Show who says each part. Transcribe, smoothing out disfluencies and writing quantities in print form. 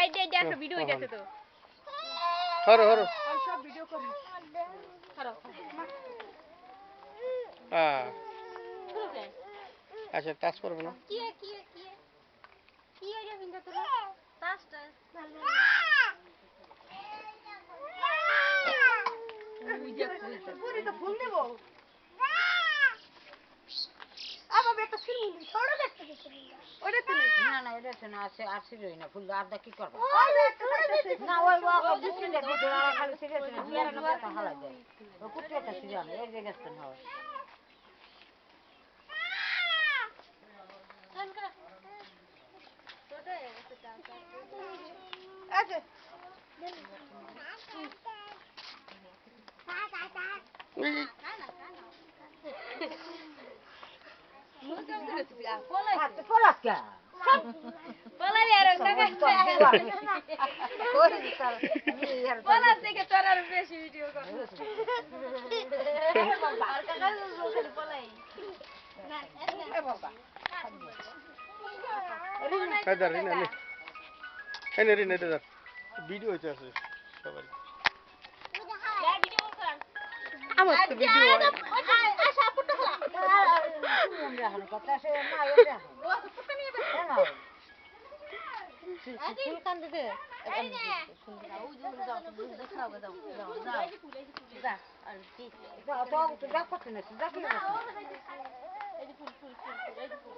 Speaker 1: দে একটা ভিডিও হইতাছে তো
Speaker 2: হরো হরো
Speaker 1: আমি সব ভিডিও করি হরো
Speaker 2: আচ্ছা টাচ করবে না
Speaker 1: কি আইডিয়া বিন্দা তোরা টাচ পুরি তো ফুল দেব আবার একটা সিরমুন্দি ছোট দেখতে ওটা তো
Speaker 3: না এটা তো না আছে আর সিরই না ফুল আর দা কি করব
Speaker 1: না
Speaker 3: ওই বুঝছেন যে ভিতরে আর খালি সিগারেট দিয়ে না কথা হালা যায় ও কুটিটা সিগারেট এই যে গেছেন হয়
Speaker 1: আচ্ছা
Speaker 3: পলাসকা
Speaker 1: পলাই আর টাকা পলা থেকে তোর আর বেশি ভিডিও কর আর কাকা পলাই না এ বাবা
Speaker 2: হায়দার রিনা নে এনে রিনা এটা ধর ভিডিও হইতে আছে সবাই আমার তো ভিডিও
Speaker 1: আশা পুত্র খেলা
Speaker 3: আমরা হন কথা সে না এটা
Speaker 1: ও পুত্র নিয়ে বে
Speaker 3: ফুল কান দিতে
Speaker 1: এই নে ওই যে যাও দেখাও যাও যা আর কি
Speaker 3: তো যা করতে না যা কি
Speaker 1: এই যে ফুল এই যে ফুল